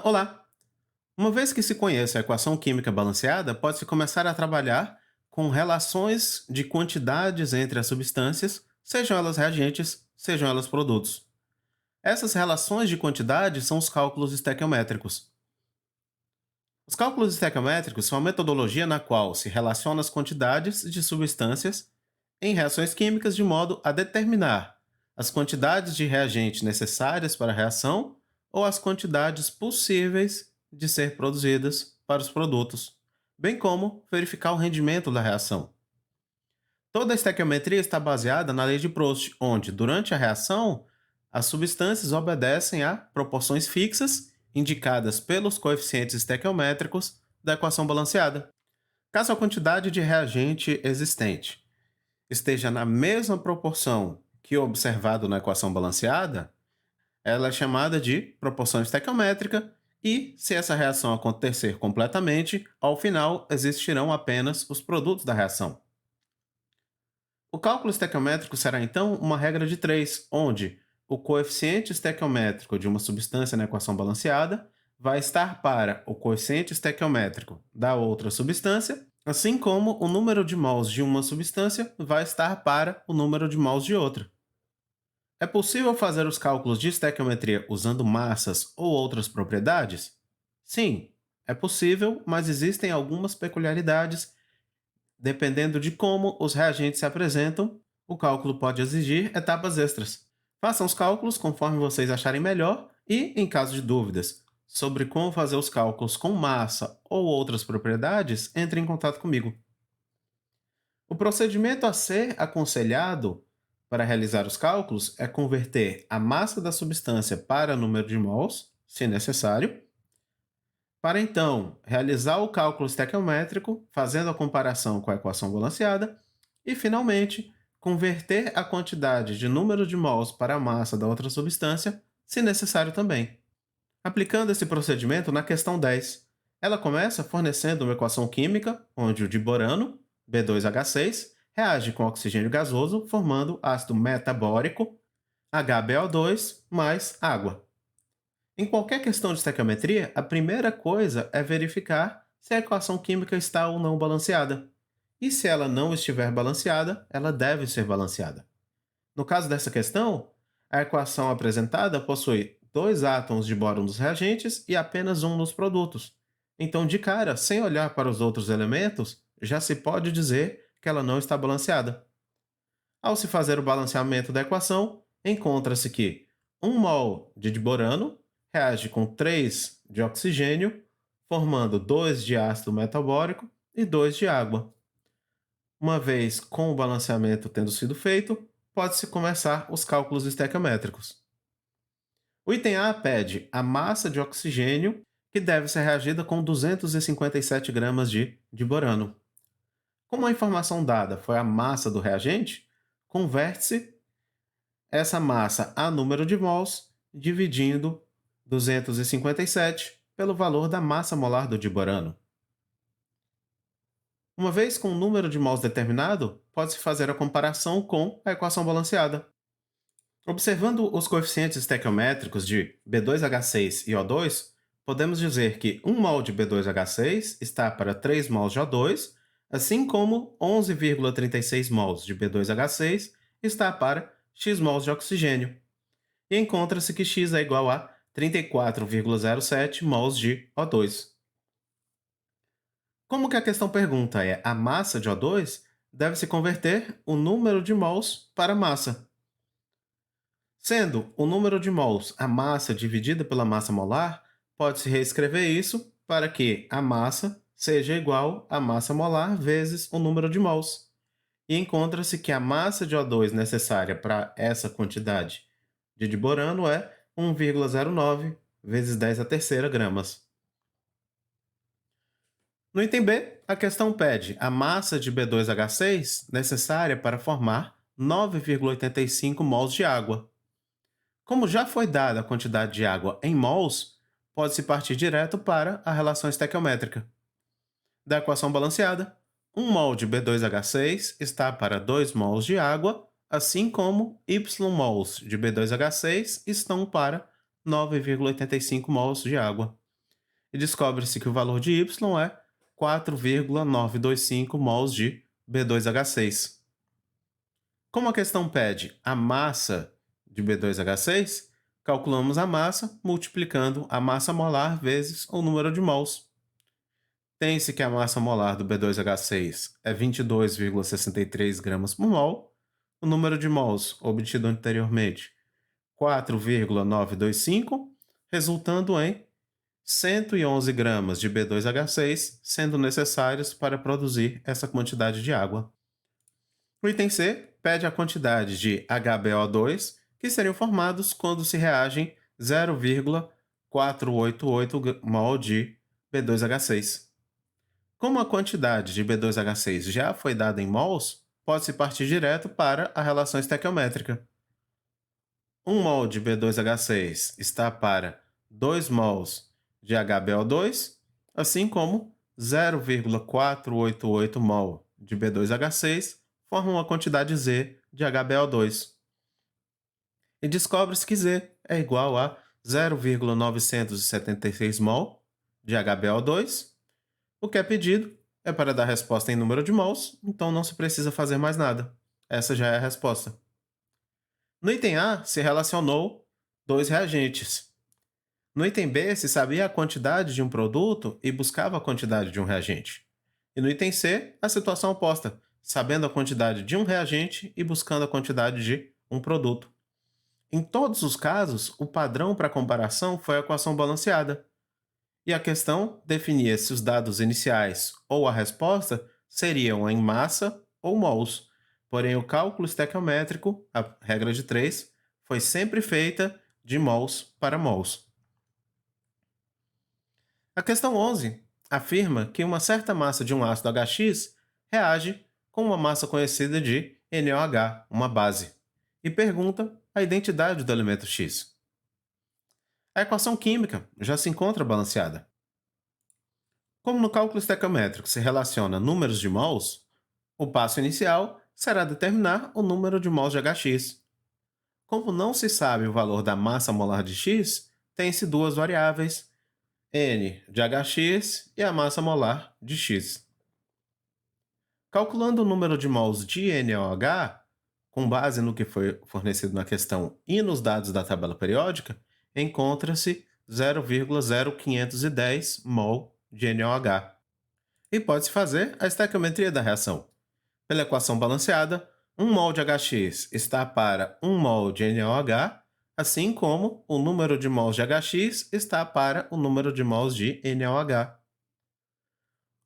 Olá! Uma vez que se conhece a equação química balanceada, pode-se começar a trabalhar com relações de quantidades entre as substâncias, sejam elas reagentes, sejam elas produtos. Essas relações de quantidade são os cálculos estequiométricos. Os cálculos estequiométricos são a metodologia na qual se relaciona as quantidades de substâncias em reações químicas de modo a determinar as quantidades de reagente necessárias para a reação ou as quantidades possíveis de ser produzidas para os produtos, bem como verificar o rendimento da reação. Toda a estequiometria está baseada na lei de Proust, onde, durante a reação, as substâncias obedecem a proporções fixas indicadas pelos coeficientes estequiométricos da equação balanceada. Caso a quantidade de reagente existente esteja na mesma proporção que o observado na equação balanceada, ela é chamada de proporção estequiométrica e, se essa reação acontecer completamente, ao final existirão apenas os produtos da reação. O cálculo estequiométrico será então uma regra de 3, onde o coeficiente estequiométrico de uma substância na equação balanceada vai estar para o coeficiente estequiométrico da outra substância, assim como o número de mols de uma substância vai estar para o número de mols de outra. É possível fazer os cálculos de estequiometria usando massas ou outras propriedades? Sim, é possível, mas existem algumas peculiaridades. Dependendo de como os reagentes se apresentam, o cálculo pode exigir etapas extras. Façam os cálculos conforme vocês acharem melhor e, em caso de dúvidas sobre como fazer os cálculos com massa ou outras propriedades, entre em contato comigo. O procedimento a ser aconselhado para realizar os cálculos é converter a massa da substância para número de mols, se necessário, para então realizar o cálculo estequiométrico, fazendo a comparação com a equação balanceada, e finalmente converter a quantidade de número de mols para a massa da outra substância, se necessário também. Aplicando esse procedimento na questão 10, ela começa fornecendo uma equação química onde o diborano, B2H6, reage com oxigênio gasoso, formando ácido metabórico, HBO2 mais água. Em qualquer questão de estequiometria, a primeira coisa é verificar se a equação química está ou não balanceada. E se ela não estiver balanceada, ela deve ser balanceada. No caso dessa questão, a equação apresentada possui dois átomos de bóron nos reagentes e apenas um nos produtos. Então, de cara, sem olhar para os outros elementos, já se pode dizer que ela não está balanceada. Ao se fazer o balanceamento da equação, encontra-se que 1 mol de diborano reage com 3 de oxigênio, formando 2 de ácido metabórico e 2 de água. Uma vez com o balanceamento tendo sido feito, pode-se começar os cálculos estequiométricos. O item A pede a massa de oxigênio, que deve ser reagida com 257 gramas de diborano. Como a informação dada foi a massa do reagente, converte-se essa massa a número de mols, dividindo 257 pelo valor da massa molar do diborano. Uma vez com o número de mols determinado, pode-se fazer a comparação com a equação balanceada. Observando os coeficientes estequiométricos de B2H6 e O2, podemos dizer que 1 mol de B2H6 está para 3 mols de O2, assim como 11,36 mols de B2H6 está para X mols de oxigênio. E encontra-se que X é igual a 34,07 mols de O2. Como que a questão pergunta é a massa de O2, deve-se converter o número de mols para massa. Sendo o número de mols a massa dividida pela massa molar, pode-se reescrever isso para que a massa seja igual à massa molar vezes o número de mols. E encontra-se que a massa de O2 necessária para essa quantidade de diborano é 1,09 vezes 10 a terceira gramas. No item B, a questão pede a massa de B2H6 necessária para formar 9,85 mols de água. Como já foi dada a quantidade de água em mols, pode-se partir direto para a relação estequiométrica. Da equação balanceada, 1 mol de B2H6 está para 2 mols de água, assim como Y mols de B2H6 estão para 9,85 mols de água. e descobre-se que o valor de Y é 4,925 mols de B2H6. Como a questão pede a massa de B2H6, calculamos a massa multiplicando a massa molar vezes o número de mols. Tem-se que a massa molar do B2H6 é 22,63 gramas por mol, o número de mols obtido anteriormente 4,925, resultando em 111 gramas de B2H6 sendo necessários para produzir essa quantidade de água. O item C pede a quantidade de HBO2 que seriam formados quando se reagem 0,488 mol de B2H6. Como a quantidade de B2H6 já foi dada em mols, pode-se partir direto para a relação estequiométrica. 1 mol de B2H6 está para 2 mols de HBO2, assim como 0,488 mol de B2H6 formam a quantidade Z de HBO2. E descobre-se que Z é igual a 0,976 mol de HBO2. O que é pedido é para dar resposta em número de mols, então não se precisa fazer mais nada. Essa já é a resposta. No item A, se relacionou dois reagentes. No item B, se sabia a quantidade de um produto e buscava a quantidade de um reagente. E no item C, a situação oposta, sabendo a quantidade de um reagente e buscando a quantidade de um produto. Em todos os casos, o padrão para comparação foi a equação balanceada. E a questão definia se os dados iniciais ou a resposta seriam em massa ou mols. Porém, o cálculo estequiométrico, a regra de 3, foi sempre feita de mols para mols. A questão 11 afirma que uma certa massa de um ácido HX reage com uma massa conhecida de NaOH, uma base, e pergunta a identidade do elemento X. A equação química já se encontra balanceada. Como no cálculo estequiométrico se relaciona números de mols, o passo inicial será determinar o número de mols de HX. Como não se sabe o valor da massa molar de X, tem-se duas variáveis, N de HX e a massa molar de X. Calculando o número de mols de NaOH, com base no que foi fornecido na questão e nos dados da tabela periódica, encontra-se 0,0510 mol de NaOH. E pode-se fazer a estequiometria da reação. Pela equação balanceada, 1 mol de HX está para 1 mol de NaOH, assim como o número de mols de HX está para o número de mols de NaOH.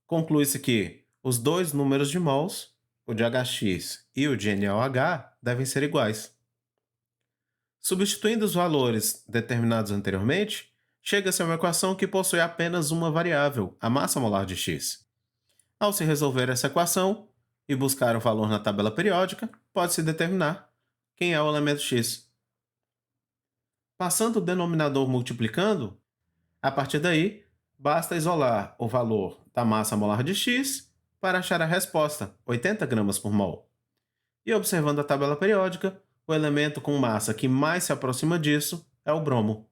Conclui-se que os dois números de mols, o de HX e o de NaOH, devem ser iguais. Substituindo os valores determinados anteriormente, chega-se a uma equação que possui apenas uma variável, a massa molar de X. Ao se resolver essa equação e buscar o valor na tabela periódica, pode-se determinar quem é o elemento X. Passando o denominador multiplicando, a partir daí, basta isolar o valor da massa molar de X para achar a resposta, 80 gramas por mol. E observando a tabela periódica, o elemento com massa que mais se aproxima disso é o bromo.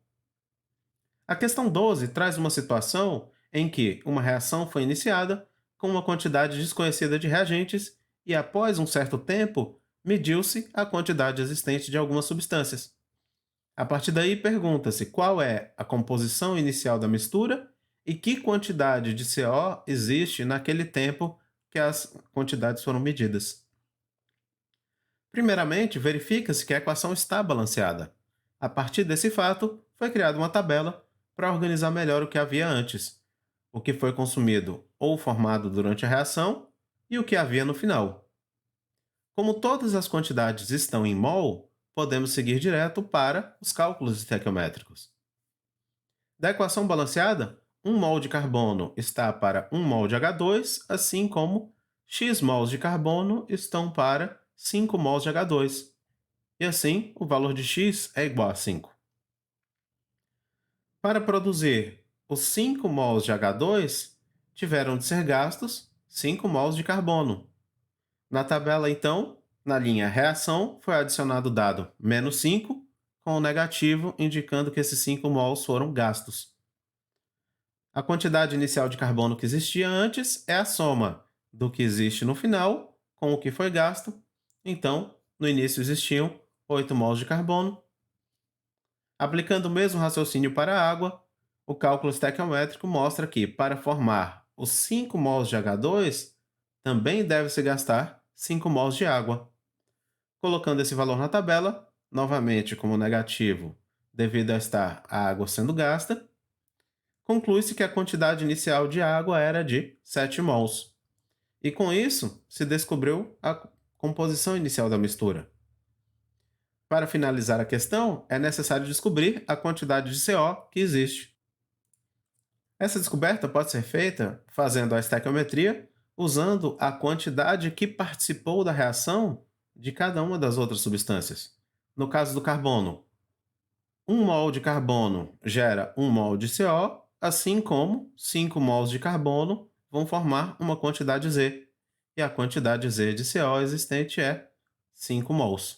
A questão 12 traz uma situação em que uma reação foi iniciada com uma quantidade desconhecida de reagentes e, após um certo tempo, mediu-se a quantidade existente de algumas substâncias. A partir daí, pergunta-se qual é a composição inicial da mistura e que quantidade de CO existe naquele tempo que as quantidades foram medidas. Primeiramente, verifica-se que a equação está balanceada. A partir desse fato, foi criada uma tabela para organizar melhor o que havia antes, o que foi consumido ou formado durante a reação e o que havia no final. Como todas as quantidades estão em mol, podemos seguir direto para os cálculos estequiométricos. Da equação balanceada, 1 mol de carbono está para 1 mol de H2, assim como x mols de carbono estão para 5 mols de H2. E assim, o valor de x é igual a 5. Para produzir os 5 mols de H2, tiveram de ser gastos 5 mols de carbono. Na tabela, então, na linha reação, foi adicionado o dado menos 5, com o negativo indicando que esses 5 mols foram gastos. A quantidade inicial de carbono que existia antes é a soma do que existe no final com o que foi gasto. Então, no início existiam 8 mols de carbono. Aplicando o mesmo raciocínio para a água, o cálculo estequiométrico mostra que, para formar os 5 mols de H2, também deve-se gastar 5 mols de água. Colocando esse valor na tabela, novamente como negativo, devido a estar a água sendo gasta, conclui-se que a quantidade inicial de água era de 7 mols. E com isso, se descobriu a composição inicial da mistura. Para finalizar a questão, é necessário descobrir a quantidade de CO que existe. Essa descoberta pode ser feita fazendo a estequiometria usando a quantidade que participou da reação de cada uma das outras substâncias. No caso do carbono, 1 mol de carbono gera 1 mol de CO, assim como 5 mols de carbono vão formar uma quantidade Z, e a quantidade Z de CO existente é 5 mols.